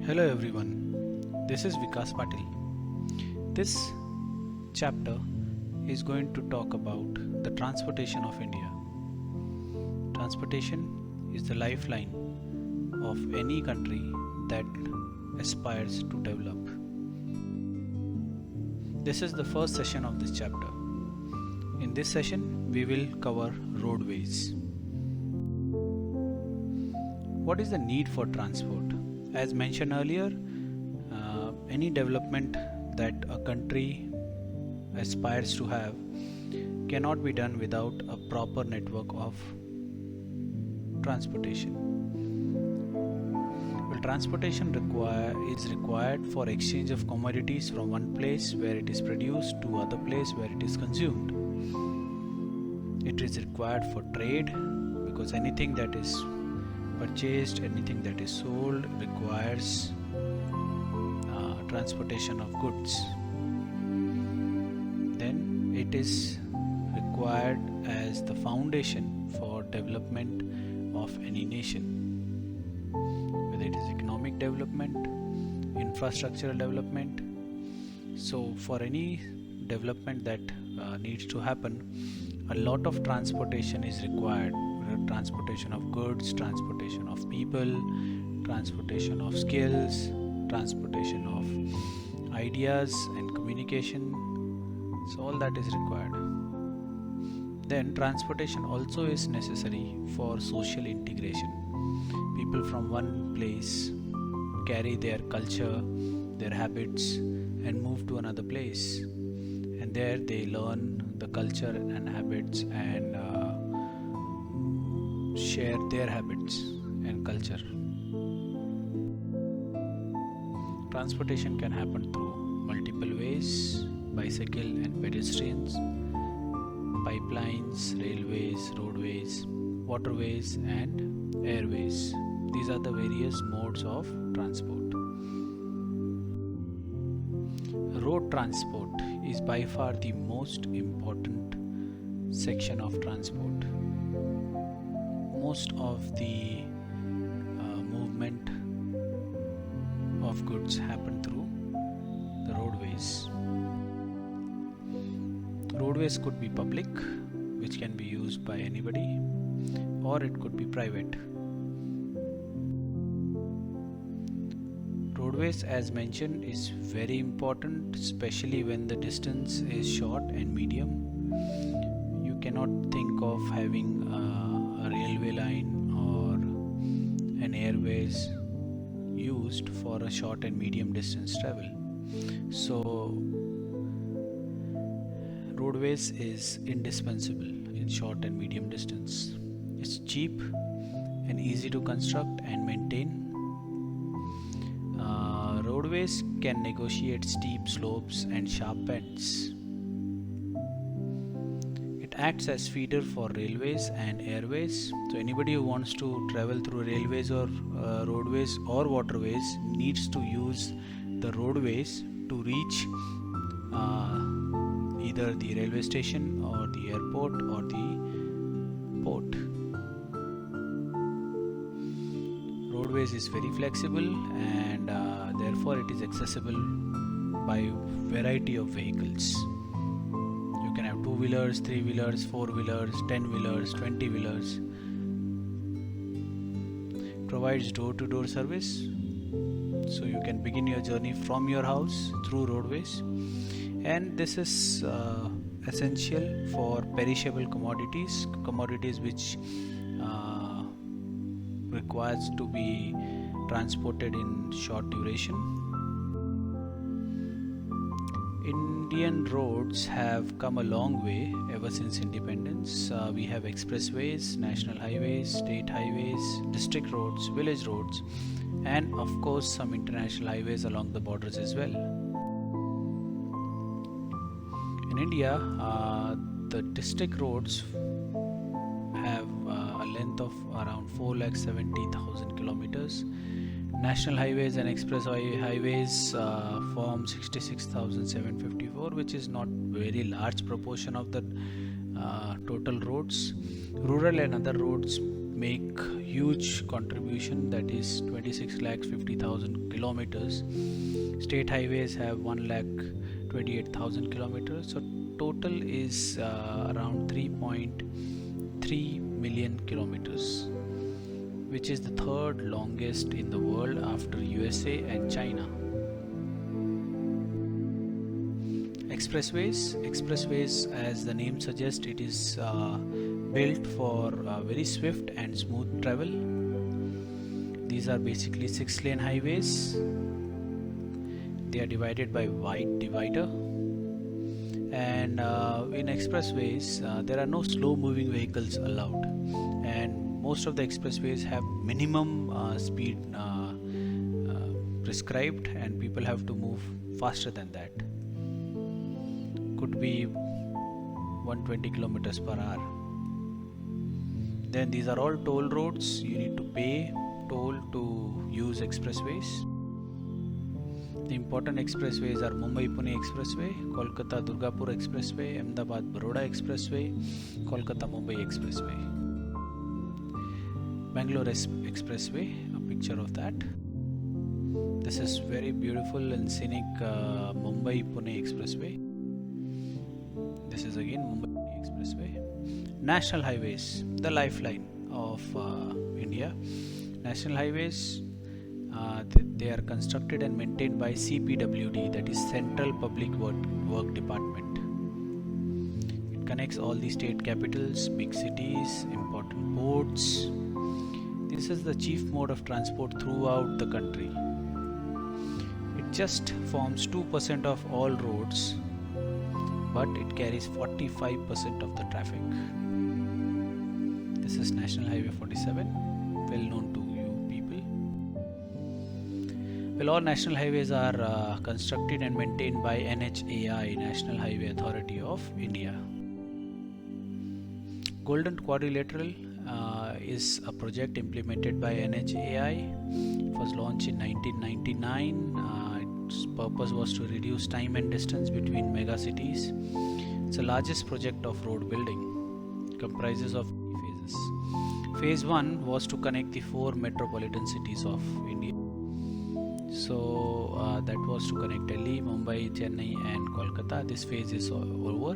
Hello everyone, this is Vikas Patil. This chapter is going to talk about the transportation of India. Transportation is the lifeline of any country that aspires to develop. This is the first session of this chapter. In this session, we will cover roadways. What is the need for transport? As mentioned earlier, any development that a country aspires to have cannot be done without a proper network of transportation. Well, transportation is required for exchange of commodities from one place where it is produced to other place where it is consumed. It is required for trade because anything that is purchased, anything that is sold requires transportation of goods. Then it is required as the foundation for development of any nation, whether it is economic development, infrastructural development. So for any development that needs to happen, a lot of transportation is required. Transportation of goods, transportation of people, transportation of skills, transportation of ideas and communication. So all that is required. Then transportation also is necessary for social integration. People from one place carry their culture, their habits and move to another place, and there they learn the culture and habits and share their habits and culture. Transportation can happen through multiple ways: bicycle and pedestrians, pipelines, railways, roadways, waterways and airways. These are the various modes of transport. Road transport is by far the most important section of transport. Most of the movement of goods happen through the roadways. Roadways could be public, which can be used by anybody, or it could be private. Roadways, as mentioned, is very important, especially when the distance is short and medium. You cannot think of having a railway line or an airways used for a short and medium distance travel. So roadways is indispensable in short and medium distance. It's cheap and easy to construct and maintain. Roadways can negotiate steep slopes and sharp bends. It acts as feeder for railways and airways. So anybody who wants to travel through railways or roadways or waterways needs to use the roadways to reach either the railway station or the airport or the port. Roadways is very flexible and therefore it is accessible by variety of vehicles. You can have 2-wheelers, 3-wheelers, 4-wheelers, 10-wheelers, 20-wheelers. Provides door-to-door service, so you can begin your journey from your house through roadways. And this is essential for perishable commodities which requires to be transported in short duration. Indian roads have come a long way ever since independence. We have expressways, national highways, state highways, district roads, village roads, and of course some international highways along the borders as well. In India, the district roads have a length of around 4,70,000 kilometers. National highways and express highways form 66,754, which is not very large proportion of the total roads. Rural and other roads make huge contribution, that is 26,50,000 kilometers. State highways have 1,28,000 kilometers. So total is around 3.3 million kilometers, which is the third longest in the world after USA and China. Expressways, as the name suggests, it is built for very swift and smooth travel. These are basically 6-lane highways. They are divided by wide divider, and in expressways there are no slow moving vehicles allowed, and most of the expressways have minimum speed prescribed, and people have to move faster than that. Could be 120 kilometers per hour. Then these are all toll roads. You need to pay toll to use expressways. The important expressways are Mumbai-Pune Expressway, Kolkata-Durgapur Expressway, Ahmedabad-Baroda Expressway, Kolkata-Mumbai Expressway. Bangalore Expressway, a picture of that. This is very beautiful and scenic Mumbai-Pune Expressway. This is again Mumbai-Pune Expressway. National highways, the lifeline of India. National highways, they are constructed and maintained by CPWD, that is Central Public Work Department. It connects all the state capitals, big cities, important ports. This is the chief mode of transport throughout the country. It just forms 2% of all roads, but it carries 45% of the traffic. This is National Highway 47, well known to you people. Well, all national highways are constructed and maintained by NHAI, National Highway Authority of India. Golden Quadrilateral is a project implemented by NHAI. It was launched in 1999. Its purpose was to reduce time and distance between mega cities. It's the largest project of road building. It comprises of 3 phases. Phase 1 was to connect the 4 metropolitan cities of India. So that was to connect Delhi, Mumbai, Chennai and Kolkata. This phase is over.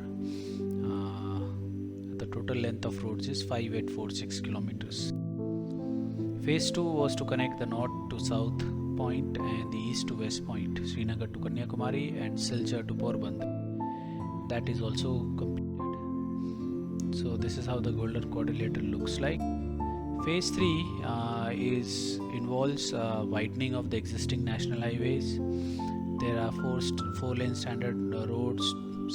The total length of roads is 5846 kilometers. Phase 2 was to connect the north to south point and the east to west point, Srinagar to Kanyakumari and Silchar to Porbandar. That is also completed. So this is how the Golden Quadrilateral looks like. Phase 3 involves widening of the existing national highways. There are 4-lane standard roads,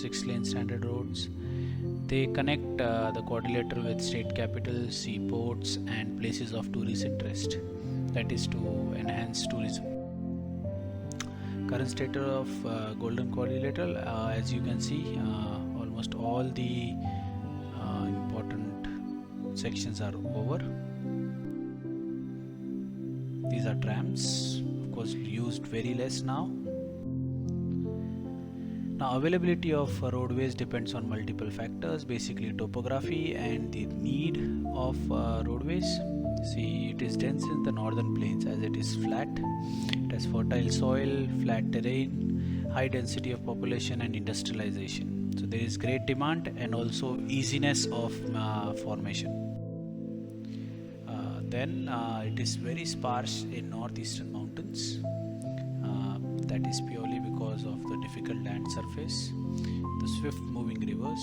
6-lane standard roads. They connect the quadrilateral with state capitals, seaports and places of tourist interest. That is to enhance tourism. Current status of Golden Quadrilateral, as you can see, almost all the important sections are over. These are trams, of course used very less now. Now availability of roadways depends on multiple factors, basically topography and the need of roadways. See, it is dense in the northern plains as it is flat. It has fertile soil, flat terrain, high density of population and industrialization. So there is great demand and also easiness of formation. Then it is very sparse in northeastern mountains. That is purely because of the difficult land surface, the swift moving rivers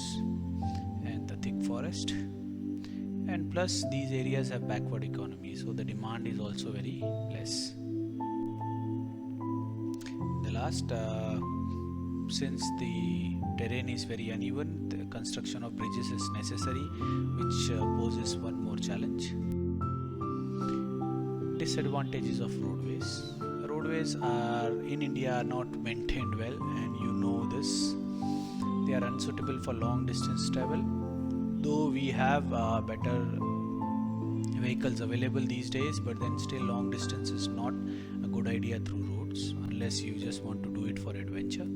and the thick forest. And plus these areas have backward economy, so the demand is also very less. The last, since the terrain is very uneven, the construction of bridges is necessary, which poses one more challenge. Disadvantages of roadways. Roadways are in India are not maintained well, and you know this. They are unsuitable for long distance travel. Though we have better vehicles available these days, but then still long distance is not a good idea through roads unless you just want to do it for adventure.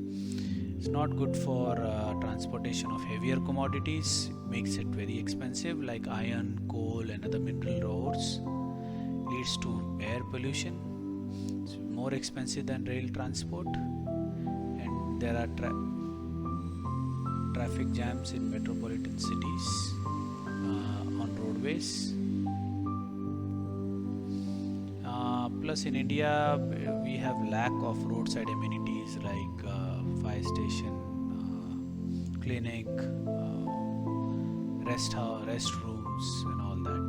It's not good for transportation of heavier commodities, makes it very expensive, like iron, coal, and other mineral ores. Leads to air pollution. It's more expensive than rail transport, and there are traffic jams in metropolitan cities on roadways. Plus, in India, we have lack of roadside amenities like fire station, clinic, restrooms, and all that.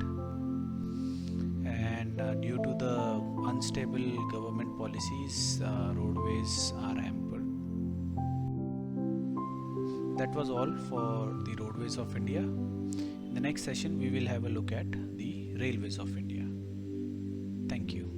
And due to the unstable government policies, roadways are hampered. That was all for the roadways of India. In the next session, we will have a look at the railways of India. Thank you.